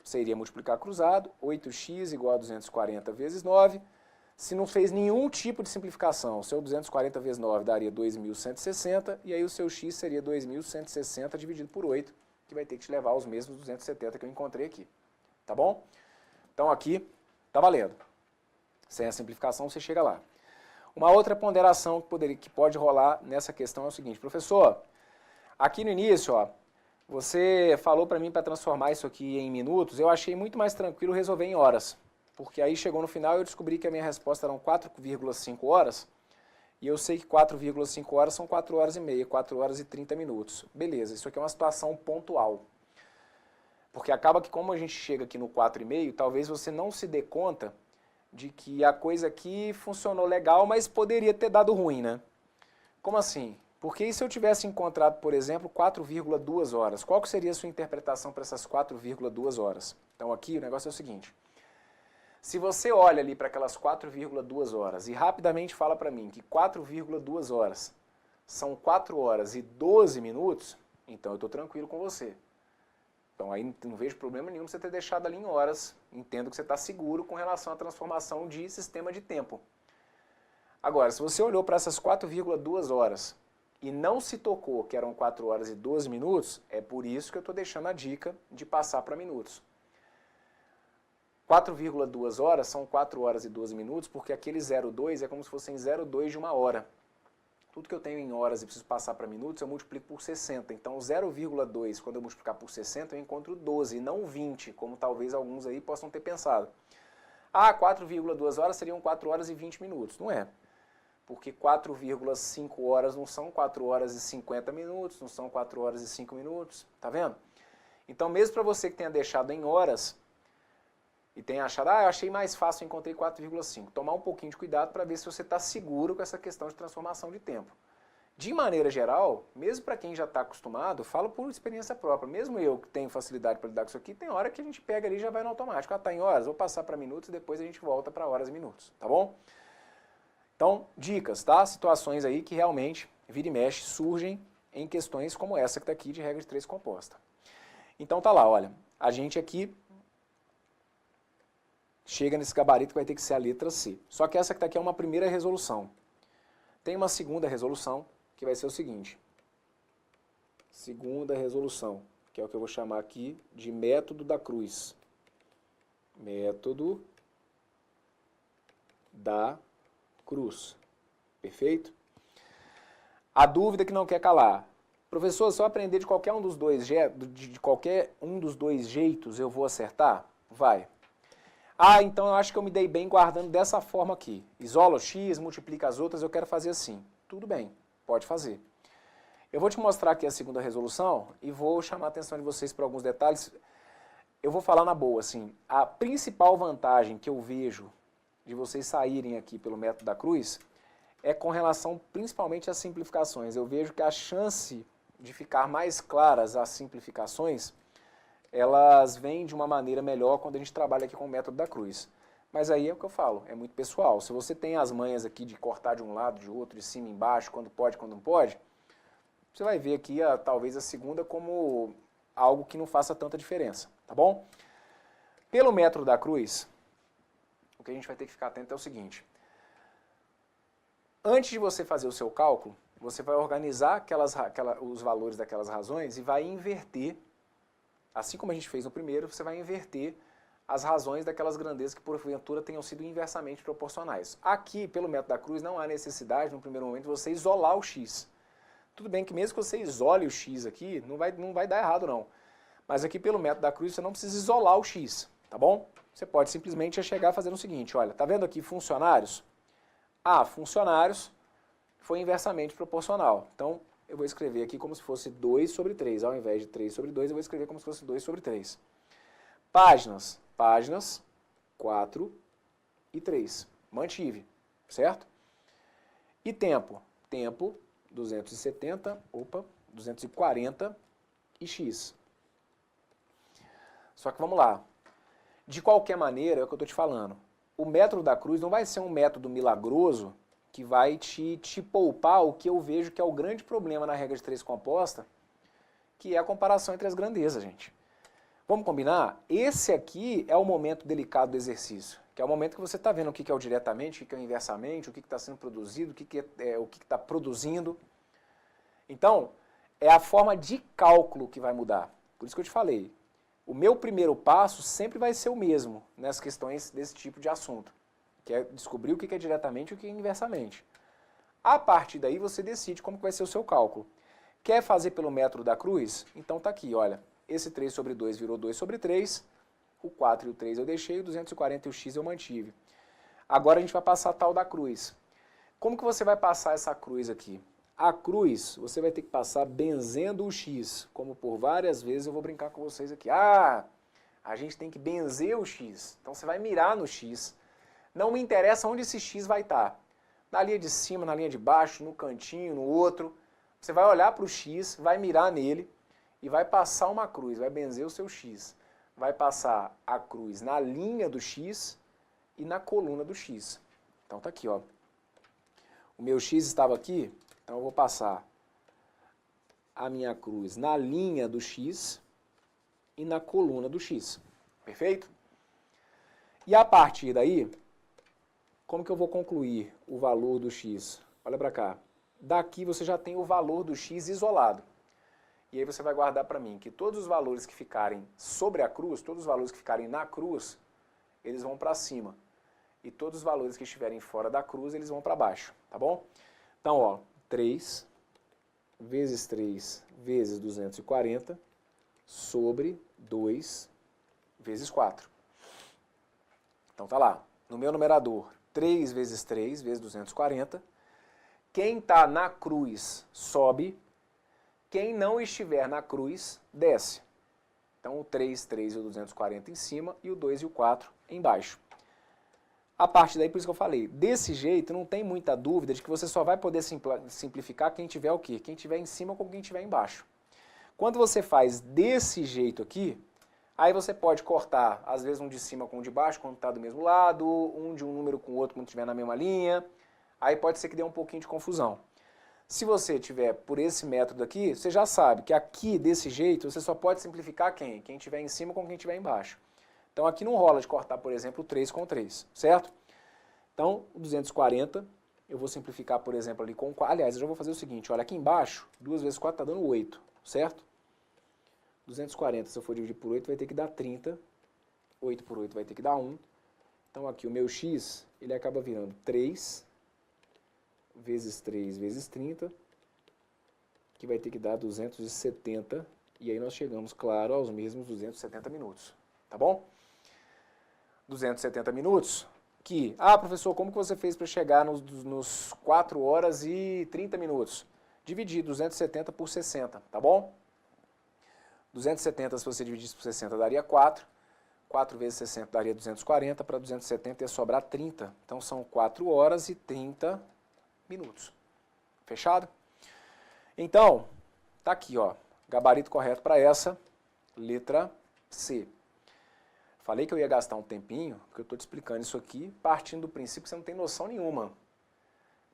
Você iria multiplicar cruzado, 8x igual a 240 vezes 9. Se não fez nenhum tipo de simplificação, o seu 240 vezes 9 daria 2.160, e aí o seu x seria 2.160 dividido por 8, que vai ter que te levar aos mesmos 270 que eu encontrei aqui. Tá bom? Então aqui tá valendo. Sem a simplificação você chega lá. Uma outra ponderação que pode rolar nessa questão é o seguinte: professor, aqui no início, ó, você falou para mim para transformar isso aqui em minutos, eu achei muito mais tranquilo resolver em horas, porque aí chegou no final e eu descobri que a minha resposta eram 4,5 horas, e eu sei que 4,5 horas são 4 horas e meia, 4 horas e 30 minutos. Beleza, isso aqui é uma situação pontual. Porque acaba que como a gente chega aqui no 4,5, talvez você não se dê conta de que a coisa aqui funcionou legal, mas poderia ter dado ruim, né? Como assim? Porque e se eu tivesse encontrado, por exemplo, 4,2 horas? Qual que seria a sua interpretação para essas 4,2 horas? Então aqui o negócio é o seguinte: se você olha ali para aquelas 4,2 horas e rapidamente fala para mim que 4,2 horas são 4 horas e 12 minutos, então eu estou tranquilo com você. Então aí não vejo problema nenhum você ter deixado ali em horas, entendo que você está seguro com relação à transformação de sistema de tempo. Agora, se você olhou para essas 4,2 horas e não se tocou que eram 4 horas e 12 minutos, é por isso que eu estou deixando a dica de passar para minutos. 4,2 horas são 4 horas e 12 minutos, porque aquele 0,2 é como se fossem 0,2 de uma hora. Tudo que eu tenho em horas e preciso passar para minutos, eu multiplico por 60. Então 0,2, quando eu multiplicar por 60, eu encontro 12, não 20, como talvez alguns aí possam ter pensado. Ah, 4,2 horas seriam 4 horas e 20 minutos. Não é. Porque 4,5 horas não são 4 horas e 50 minutos, não são 4 horas e 5 minutos. Tá vendo? Então mesmo para você que tenha deixado em horas e tenha achado, eu achei mais fácil, eu encontrei 4,5. Tomar um pouquinho de cuidado para ver se você está seguro com essa questão de transformação de tempo. De maneira geral, mesmo para quem já está acostumado, falo por experiência própria, mesmo eu que tenho facilidade para lidar com isso aqui, tem hora que a gente pega ali e já vai no automático. Ah, tá em horas, vou passar para minutos e depois a gente volta para horas e minutos, tá bom? Então, dicas, tá? Situações aí que realmente, vira e mexe, surgem em questões como essa que está aqui de regra de 3 composta. Então tá lá, olha, a gente aqui chega nesse gabarito que vai ter que ser a letra C. Só que essa que está aqui é uma primeira resolução. Tem uma segunda resolução, que vai ser o seguinte. Segunda resolução, que é o que eu vou chamar aqui de método da cruz. Método da cruz. Perfeito? A dúvida que não quer calar. Professor, se eu aprender de qualquer um dos dois jeitos, eu vou acertar? Vai. Ah, então eu acho que eu me dei bem guardando dessa forma aqui. Isola o x, multiplica as outras, eu quero fazer assim. Tudo bem, pode fazer. Eu vou te mostrar aqui a segunda resolução e vou chamar a atenção de vocês para alguns detalhes. Eu vou falar na boa, assim, a principal vantagem que eu vejo de vocês saírem aqui pelo método da cruz é com relação principalmente às simplificações. Eu vejo que a chance de ficar mais claras as simplificações, elas vêm de uma maneira melhor quando a gente trabalha aqui com o método da cruz. Mas aí é o que eu falo, é muito pessoal. Se você tem as manhas aqui de cortar de um lado, de outro, de cima e embaixo, quando pode, quando não pode, você vai ver aqui talvez a segunda como algo que não faça tanta diferença, tá bom? Pelo método da cruz, o que a gente vai ter que ficar atento é o seguinte. Antes de você fazer o seu cálculo, você vai organizar os valores daquelas razões e vai inverter. Assim como a gente fez no primeiro, você vai inverter as razões daquelas grandezas que porventura tenham sido inversamente proporcionais. Aqui, pelo método da cruz, não há necessidade, no primeiro momento, de você isolar o x. Tudo bem que mesmo que você isole o x aqui, não vai dar errado não. Mas aqui, pelo método da cruz, você não precisa isolar o x, tá bom? Você pode simplesmente chegar fazendo o seguinte, olha, tá vendo aqui funcionários? Funcionários foi inversamente proporcional. Então, eu vou escrever aqui como se fosse 2 sobre 3. Ao invés de 3 sobre 2, eu vou escrever como se fosse 2 sobre 3. Páginas, 4 e 3. Mantive, certo? E tempo, 240 e x. Só que vamos lá. De qualquer maneira, é o que eu estou te falando. O método da cruz não vai ser um método milagroso que vai te poupar o que eu vejo que é o grande problema na regra de 3 composta, que é a comparação entre as grandezas, gente. Vamos combinar? Esse aqui é o momento delicado do exercício, que é o momento que você está vendo o que é o diretamente, o que é o inversamente, o que está sendo produzido, o que está produzindo. Então, é a forma de cálculo que vai mudar. Por isso que eu te falei, o meu primeiro passo sempre vai ser o mesmo nessas questões desse tipo de assunto, que é descobrir o que é diretamente e o que é inversamente. A partir daí você decide como que vai ser o seu cálculo. Quer fazer pelo método da cruz? Então tá aqui, olha. Esse 3 sobre 2 virou 2 sobre 3, o 4 e o 3 eu deixei, o 240 e o x eu mantive. Agora a gente vai passar a tal da cruz. Como que você vai passar essa cruz aqui? A cruz você vai ter que passar benzendo o x, como por várias vezes eu vou brincar com vocês aqui. Ah, a gente tem que benzer o x, então você vai mirar no x. Não me interessa onde esse x vai estar. Na linha de cima, na linha de baixo, no cantinho, no outro. Você vai olhar para o x, vai mirar nele e vai passar uma cruz, vai benzer o seu x. Vai passar a cruz na linha do x e na coluna do x. Então tá aqui, ó. O meu x estava aqui, então eu vou passar a minha cruz na linha do x e na coluna do x. Perfeito? E a partir daí, como que eu vou concluir o valor do x? Olha para cá. Daqui você já tem o valor do x isolado. E aí você vai guardar para mim que todos os valores que ficarem sobre a cruz, todos os valores que ficarem na cruz, eles vão para cima. E todos os valores que estiverem fora da cruz, eles vão para baixo, tá bom? Então, ó, 3 vezes 3 vezes 240 sobre 2 vezes 4. Então tá lá, no meu numerador, 3 vezes 3 vezes 240. Quem está na cruz sobe, quem não estiver na cruz desce. Então o 3, 3 e o 240 em cima e o 2 e o 4 embaixo. A partir daí, por isso que eu falei, desse jeito não tem muita dúvida de que você só vai poder simplificar quem tiver o quê? Quem tiver em cima com quem tiver embaixo. Quando você faz desse jeito aqui, aí você pode cortar, às vezes um de cima com um de baixo, quando está do mesmo lado, um de um número com o outro quando estiver na mesma linha. Aí pode ser que dê um pouquinho de confusão. Se você tiver por esse método aqui, você já sabe que aqui, desse jeito, você só pode simplificar quem? Quem estiver em cima com quem estiver embaixo. Então aqui não rola de cortar, por exemplo, 3 com 3, certo? Então, o 240, eu vou simplificar, por exemplo, ali com 4. Aliás, eu já vou fazer o seguinte, olha, aqui embaixo, 2 vezes 4 está dando 8, certo? 240, se eu for dividir por 8, vai ter que dar 30. 8 por 8 vai ter que dar 1. Então aqui o meu x, ele acaba virando 3 vezes 3 vezes 30, que vai ter que dar 270, e aí nós chegamos, claro, aos mesmos 270 minutos, tá bom? 270 minutos, que, professor, como que você fez para chegar nos 4 horas e 30 minutos? Dividir 270 por 60, tá bom? 270, se você dividisse por 60, daria 4. 4 vezes 60 daria 240, para 270 ia sobrar 30. Então são 4 horas e 30 minutos. Fechado? Então, tá aqui, ó, gabarito correto para essa, letra C. Falei que eu ia gastar um tempinho, porque eu estou te explicando isso aqui, partindo do princípio que você não tem noção nenhuma.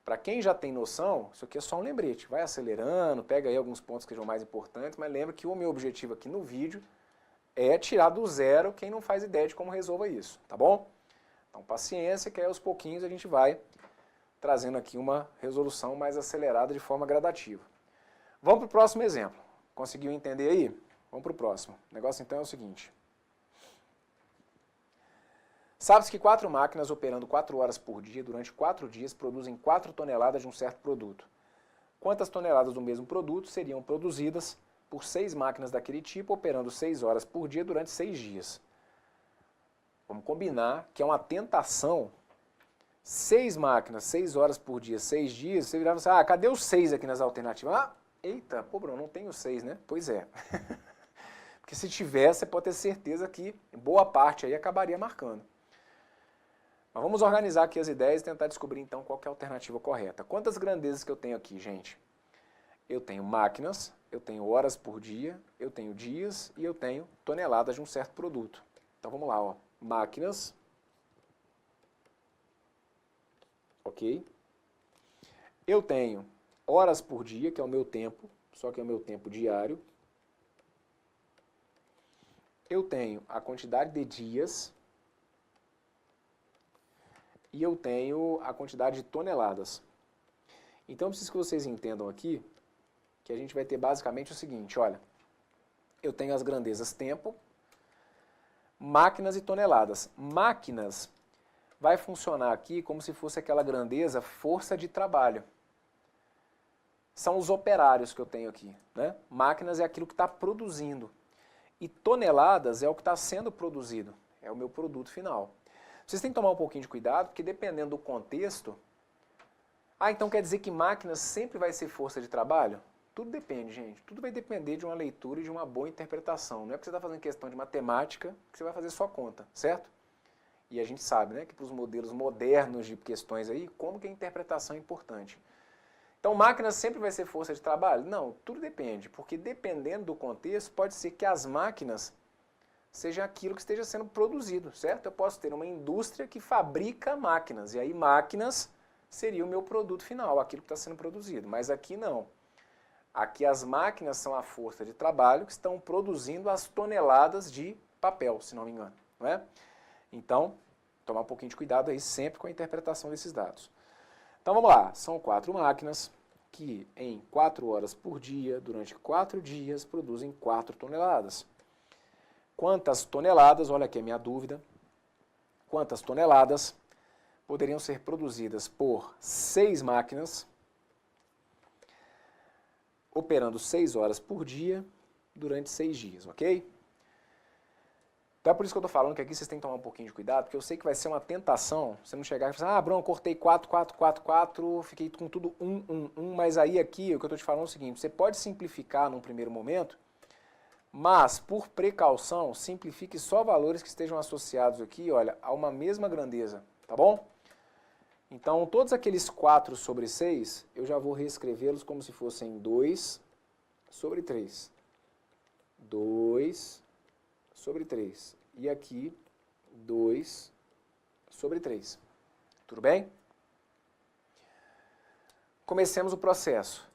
Para quem já tem noção, isso aqui é só um lembrete. Vai acelerando, pega aí alguns pontos que sejam mais importantes, mas lembra que o meu objetivo aqui no vídeo é tirar do zero quem não faz ideia de como resolva isso, tá bom? Então, paciência, que aí aos pouquinhos a gente vai trazendo aqui uma resolução mais acelerada de forma gradativa. Vamos para o próximo exemplo. Conseguiu entender aí? Vamos para o próximo. O negócio então é o seguinte. Sabe-se que 4 máquinas operando 4 horas por dia durante 4 dias produzem 4 toneladas de um certo produto. Quantas toneladas do mesmo produto seriam produzidas por 6 máquinas daquele tipo operando 6 horas por dia durante 6 dias? Vamos combinar que é uma tentação. 6 máquinas, 6 horas por dia, 6 dias, você virava assim, cadê os 6 aqui nas alternativas? Eita, pô, Bruno, não tenho 6, né? Pois é. Porque se tivesse, você pode ter certeza que boa parte aí acabaria marcando. Mas vamos organizar aqui as ideias e tentar descobrir então qual que é a alternativa correta. Quantas grandezas que eu tenho aqui, gente? Eu tenho máquinas, eu tenho horas por dia, eu tenho dias e eu tenho toneladas de um certo produto. Então vamos lá, ó. Máquinas. Ok? Eu tenho horas por dia, que é o meu tempo, só que é o meu tempo diário. Eu tenho a quantidade de dias e eu tenho a quantidade de toneladas. Então, eu preciso que vocês entendam aqui que a gente vai ter basicamente o seguinte, olha, eu tenho as grandezas tempo, máquinas e toneladas. Máquinas vai funcionar aqui como se fosse aquela grandeza força de trabalho. São os operários que eu tenho aqui, né? Máquinas é aquilo que está produzindo. E toneladas é o que está sendo produzido, é o meu produto final. Vocês têm que tomar um pouquinho de cuidado, porque dependendo do contexto... então quer dizer que máquinas sempre vai ser força de trabalho? Tudo depende, gente. Tudo vai depender de uma leitura e de uma boa interpretação. Não é porque você está fazendo questão de matemática que você vai fazer sua conta, certo? E a gente sabe, né, que para os modelos modernos de questões aí, como que a interpretação é importante. Então, máquinas sempre vai ser força de trabalho? Não, tudo depende, porque dependendo do contexto, pode ser que as máquinas sejam aquilo que esteja sendo produzido, certo? Eu posso ter uma indústria que fabrica máquinas, e aí máquinas seria o meu produto final, aquilo que está sendo produzido. Mas aqui não. Aqui as máquinas são a força de trabalho que estão produzindo as toneladas de papel, se não me engano, não é? Então, tomar um pouquinho de cuidado aí sempre com a interpretação desses dados. Então vamos lá, são 4 máquinas que em 4 horas por dia, durante 4 dias, produzem 4 toneladas. Quantas toneladas, olha aqui a minha dúvida, quantas toneladas poderiam ser produzidas por 6 máquinas, operando 6 horas por dia, durante 6 dias, ok? Então é por isso que eu estou falando que aqui vocês têm que tomar um pouquinho de cuidado, porque eu sei que vai ser uma tentação você não chegar e falar, Bruno, eu cortei 4, 4, 4, 4, fiquei com tudo 1, 1, 1, mas aí aqui o que eu estou te falando é o seguinte, você pode simplificar num primeiro momento, mas por precaução, simplifique só valores que estejam associados aqui, olha, a uma mesma grandeza, tá bom? Então todos aqueles 4 sobre 6, eu já vou reescrevê-los como se fossem 2 sobre 3. 2 sobre 3. E aqui, 2 sobre 3. Tudo bem? Comecemos o processo.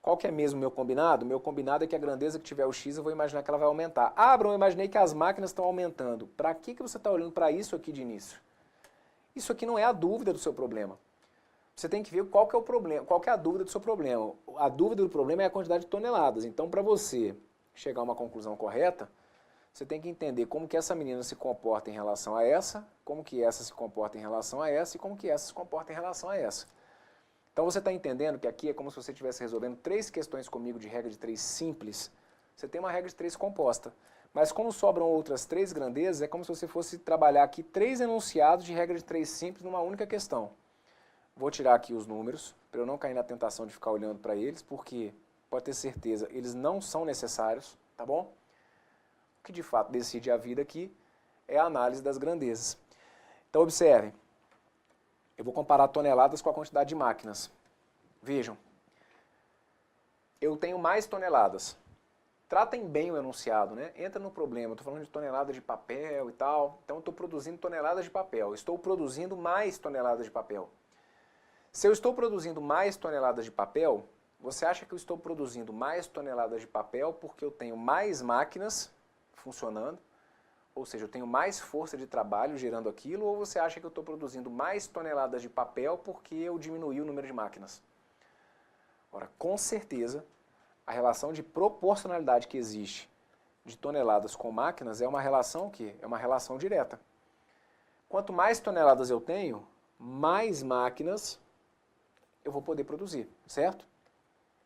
Qual que é mesmo o meu combinado? O meu combinado é que a grandeza que tiver o x, eu vou imaginar que ela vai aumentar. Ah, Bruno, eu imaginei que as máquinas estão aumentando. Para que você está olhando para isso aqui de início? Isso aqui não é a dúvida do seu problema. Você tem que ver qual que é o problema, qual que é a dúvida do seu problema. A dúvida do problema é a quantidade de toneladas. Então, para você chegar a uma conclusão correta, você tem que entender como que essa menina se comporta em relação a essa, como que essa se comporta em relação a essa e como que essa se comporta em relação a essa. Então você está entendendo que aqui é como se você estivesse resolvendo 3 questões comigo de regra de 3 simples. Você tem uma regra de 3 composta. Mas como sobram outras 3 grandezas, é como se você fosse trabalhar aqui 3 enunciados de regra de 3 simples numa única questão. Vou tirar aqui os números, para eu não cair na tentação de ficar olhando para eles, porque, pode ter certeza, eles não são necessários, tá bom? O que de fato decide a vida aqui é a análise das grandezas. Então observem, eu vou comparar toneladas com a quantidade de máquinas. Vejam, eu tenho mais toneladas. Tratem bem o enunciado, né? Entra no problema, estou falando de toneladas de papel e tal, então eu estou produzindo toneladas de papel, estou produzindo mais toneladas de papel. Se eu estou produzindo mais toneladas de papel, você acha que eu estou produzindo mais toneladas de papel porque eu tenho mais máquinas funcionando, ou seja, eu tenho mais força de trabalho gerando aquilo, ou você acha que eu estou produzindo mais toneladas de papel porque eu diminui o número de máquinas? Ora, com certeza, a relação de proporcionalidade que existe de toneladas com máquinas é uma relação que é uma relação direta. Quanto mais toneladas eu tenho, mais máquinas eu vou poder produzir, certo?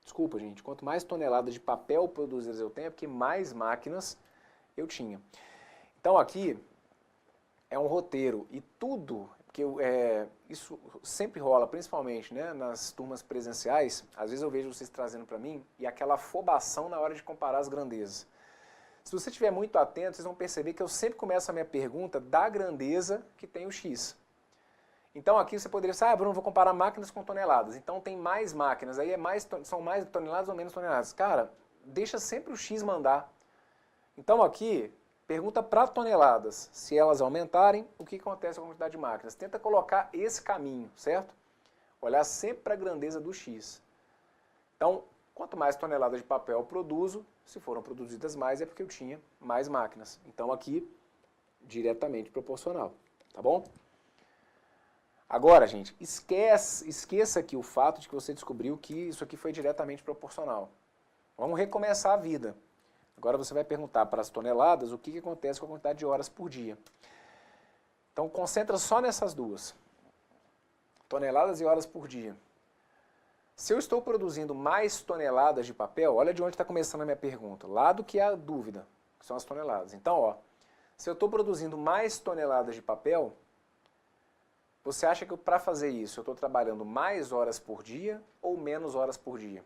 Desculpa, gente, quanto mais toneladas de papel produzidas eu tenho, é porque mais máquinas eu tinha. Então aqui é um roteiro e tudo, que isso sempre rola, principalmente, né, nas turmas presenciais, às vezes eu vejo vocês trazendo para mim, e aquela afobação na hora de comparar as grandezas. Se você estiver muito atento, vocês vão perceber que eu sempre começo a minha pergunta da grandeza que tem o X. Então aqui você poderia dizer, Bruno, vou comparar máquinas com toneladas, então tem mais máquinas, aí são mais toneladas ou menos toneladas. Cara, deixa sempre o X mandar. Então aqui, pergunta para toneladas, se elas aumentarem, o que acontece com a quantidade de máquinas? Tenta colocar esse caminho, certo? Olhar sempre para a grandeza do X. Então, quanto mais toneladas de papel eu produzo, se foram produzidas mais é porque eu tinha mais máquinas. Então aqui, diretamente proporcional, tá bom? Agora, gente, esqueça aqui o fato de que você descobriu que isso aqui foi diretamente proporcional. Vamos recomeçar a vida. Agora você vai perguntar para as toneladas o que acontece com a quantidade de horas por dia. Então concentra só nessas duas. Toneladas e horas por dia. Se eu estou produzindo mais toneladas de papel, olha de onde está começando a minha pergunta. Lá do que é a dúvida, que são as toneladas. Então, ó, se eu estou produzindo mais toneladas de papel, você acha que para fazer isso eu estou trabalhando mais horas por dia ou menos horas por dia?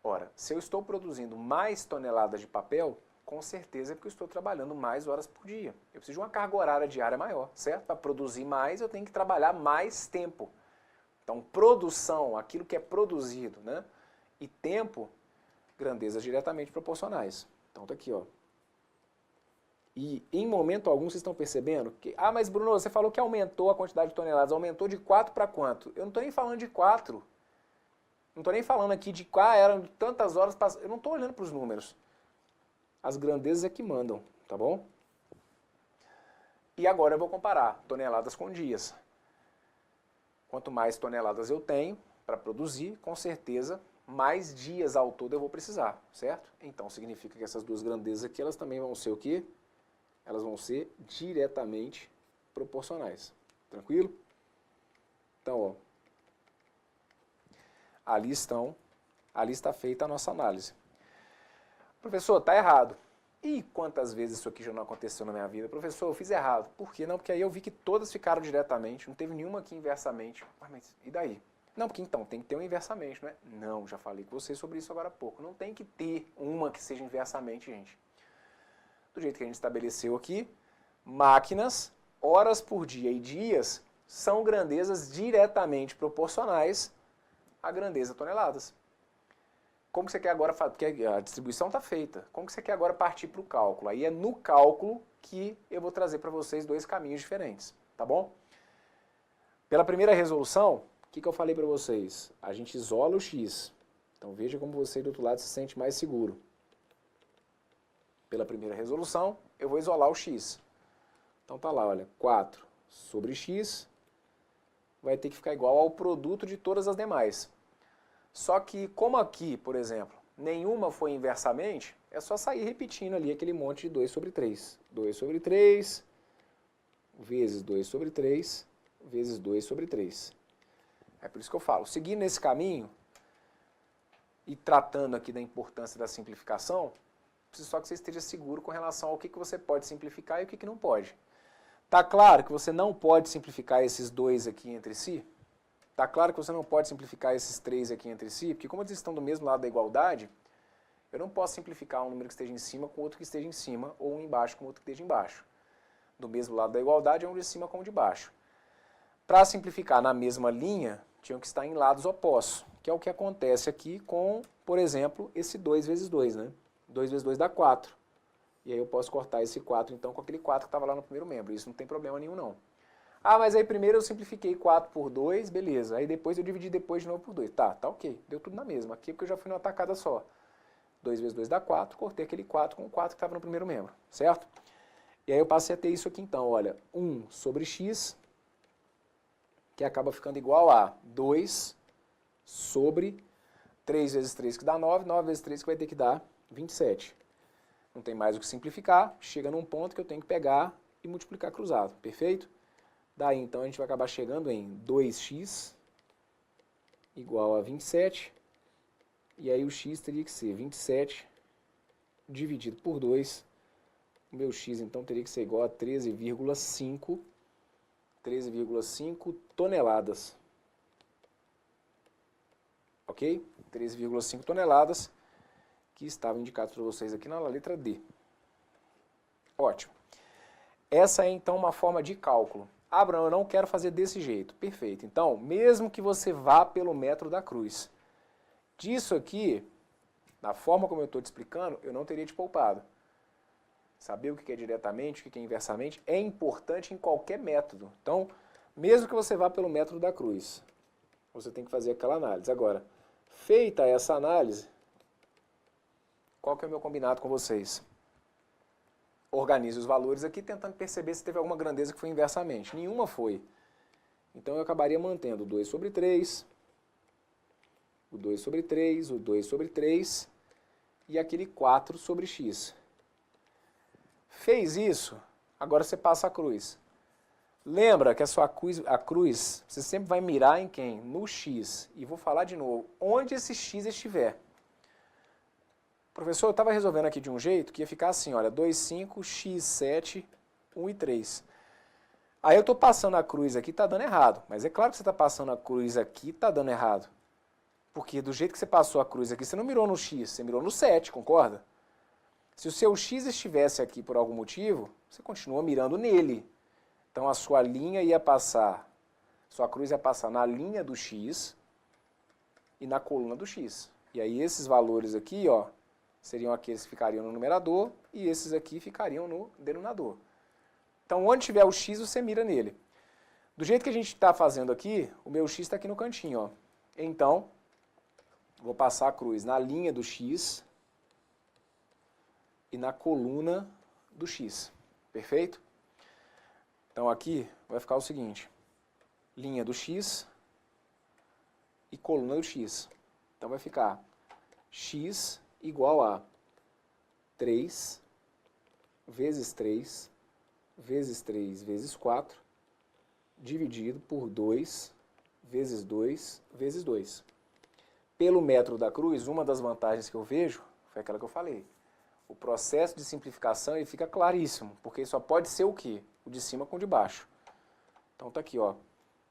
Ora, se eu estou produzindo mais toneladas de papel, com certeza é porque eu estou trabalhando mais horas por dia. Eu preciso de uma carga horária diária maior, certo? Para produzir mais eu tenho que trabalhar mais tempo. Então, produção, aquilo que é produzido, né? E tempo, grandezas diretamente proporcionais. Então, tá aqui, ó. E em momento algum vocês estão percebendo que... Ah, mas Bruno, você falou que aumentou a quantidade de toneladas. Aumentou de 4 para quanto? Eu não estou nem falando de 4. Não estou nem falando aqui de eram tantas horas... Eu não estou olhando para os números. As grandezas é que mandam, tá bom? E agora eu vou comparar toneladas com dias. Quanto mais toneladas eu tenho para produzir, com certeza, mais dias ao todo eu vou precisar, certo? Então significa que essas duas grandezas aqui, elas também vão ser o quê? Elas vão ser diretamente proporcionais. Tranquilo? Então, ó, ali está feita a nossa análise. Professor, está errado. E quantas vezes isso aqui já não aconteceu na minha vida? Professor, eu fiz errado. Por quê? Não, porque aí eu vi que todas ficaram diretamente, não teve nenhuma aqui inversamente. Mas e daí? Não, porque então tem que ter um inversamente, não é? Não, já falei com você sobre isso agora há pouco. Não tem que ter uma que seja inversamente, gente. Do jeito que a gente estabeleceu aqui, máquinas, horas por dia e dias são grandezas diretamente proporcionais à grandeza toneladas. Como que você quer agora, porque a distribuição está feita, como que você quer agora partir para o cálculo? Aí é no cálculo que eu vou trazer para vocês dois caminhos diferentes, tá bom? Pela primeira resolução, o que eu falei para vocês? A gente isola o x, então veja como você do outro lado se sente mais seguro. Pela primeira resolução, eu vou isolar o x. Então tá lá, olha, 4 sobre x vai ter que ficar igual ao produto de todas as demais. Só que, como aqui, por exemplo, nenhuma foi inversamente, é só sair repetindo ali aquele monte de 2 sobre 3. 2 sobre 3, vezes 2 sobre 3, vezes 2 sobre 3. É por isso que eu falo, seguindo esse caminho e tratando aqui da importância da simplificação, preciso só que você esteja seguro com relação ao que você pode simplificar e o que não pode. Tá claro que você não pode simplificar esses dois aqui entre si? Tá claro que você não pode simplificar esses 3 aqui entre si, porque como eles estão do mesmo lado da igualdade, eu não posso simplificar um número que esteja em cima com outro que esteja em cima, ou um embaixo com outro que esteja embaixo. Do mesmo lado da igualdade é um de cima com o de baixo. Para simplificar na mesma linha, tinham que estar em lados opostos, que é o que acontece aqui com, por exemplo, esse 2 vezes 2, né? 2 vezes 2 dá 4. E aí eu posso cortar esse 4 então com aquele 4 que estava lá no primeiro membro. Isso não tem problema nenhum não. Ah, mas aí primeiro eu simplifiquei 4 por 2, beleza. Aí depois eu dividi depois de novo por 2. Tá ok. Deu tudo na mesma. Aqui é porque eu já fui numa tacada só. 2 vezes 2 dá 4, cortei aquele 4 com o 4 que estava no primeiro membro, certo? E aí eu passei a ter isso aqui então, olha, 1 sobre x, que acaba ficando igual a 2 sobre 3 vezes 3 que dá 9, 9 vezes 3 que vai ter que dar 27. Não tem mais o que simplificar, chega num ponto que eu tenho que pegar e multiplicar cruzado, perfeito? Daí, então, a gente vai acabar chegando em 2x igual a 27. E aí o x teria que ser 27 dividido por 2. O meu x, então, teria que ser igual a 13,5 toneladas. Ok? 13,5 toneladas, que estavam indicados para vocês aqui na letra D. Ótimo. Essa é, então, uma forma de cálculo. Ah, Bruno, eu não quero fazer desse jeito. Perfeito. Então, mesmo que você vá pelo método da cruz, disso aqui, da forma como eu estou te explicando, eu não teria te poupado. Saber o que é diretamente, o que é inversamente, é importante em qualquer método. Então, mesmo que você vá pelo método da cruz, você tem que fazer aquela análise. Agora, feita essa análise, qual que é o meu combinado com vocês? Organize os valores aqui, tentando perceber se teve alguma grandeza que foi inversamente. Nenhuma foi. Então eu acabaria mantendo o 2 sobre 3, o 2 sobre 3, o 2 sobre 3 e aquele 4 sobre x. Fez isso, agora você passa a cruz. Lembra que a cruz, você sempre vai mirar em quem? No x. E vou falar de novo, onde esse x estiver. Professor, eu estava resolvendo aqui de um jeito que ia ficar assim, olha, 2, 5, x, 7, 1 e 3. Aí eu estou passando a cruz aqui, está dando errado. Mas é claro que você está passando a cruz aqui, está dando errado. Porque do jeito que você passou a cruz aqui, você não mirou no x, você mirou no 7, concorda? Se o seu x estivesse aqui por algum motivo, você continua mirando nele. Então a sua linha ia passar, sua cruz ia passar na linha do x e na coluna do x. E aí esses valores aqui, ó, seriam aqueles que ficariam no numerador e esses aqui ficariam no denominador. Então onde tiver o x, você mira nele. Do jeito que a gente está fazendo aqui, o meu x está aqui no cantinho, ó. Então, vou passar a cruz na linha do x e na coluna do x. Perfeito? Então aqui vai ficar o seguinte, linha do x e coluna do x. Então vai ficar x igual a 3 vezes 3 vezes 3 vezes 4 dividido por 2 vezes 2 vezes 2. Pelo método da cruz, uma das vantagens que eu vejo foi aquela que eu falei. O processo de simplificação ele fica claríssimo, porque só pode ser o quê? O de cima com o de baixo. Então tá aqui, ó,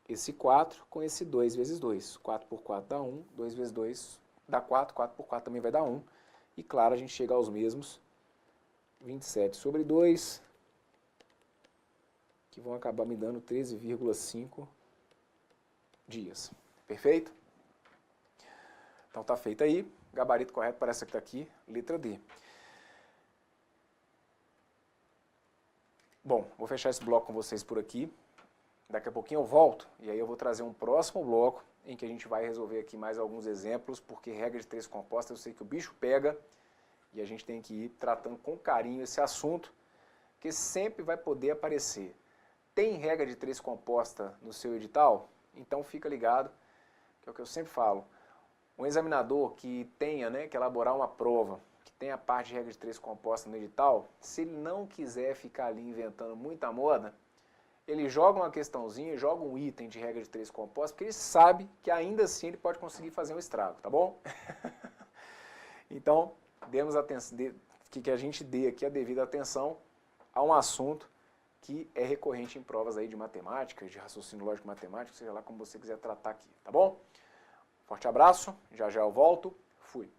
esse 4 com esse 2 vezes 2. 4 por 4 dá 1, 2 vezes 2 dá 4, 4 por 4 também vai dar 1. E claro, a gente chega aos mesmos 27 sobre 2, que vão acabar me dando 13,5 dias. Perfeito? Então tá feito aí, gabarito correto para essa que está aqui, letra D. Bom, vou fechar esse bloco com vocês por aqui. Daqui a pouquinho eu volto e aí eu vou trazer um próximo bloco em que a gente vai resolver aqui mais alguns exemplos, porque regra de 3 composta eu sei que o bicho pega e a gente tem que ir tratando com carinho esse assunto, que sempre vai poder aparecer. Tem regra de 3 composta no seu edital? Então fica ligado, que é o que eu sempre falo. Um examinador que tenha, que elaborar uma prova, que tenha a parte de regra de 3 composta no edital, se ele não quiser ficar ali inventando muita moda, ele joga uma questãozinha, joga um item de regra de 3 composta, porque ele sabe que ainda assim ele pode conseguir fazer um estrago, tá bom? Então, demos atenção, que a gente dê aqui a devida atenção a um assunto que é recorrente em provas aí de matemática, de raciocínio lógico matemático, seja lá como você quiser tratar aqui, tá bom? Forte abraço, já já eu volto, fui!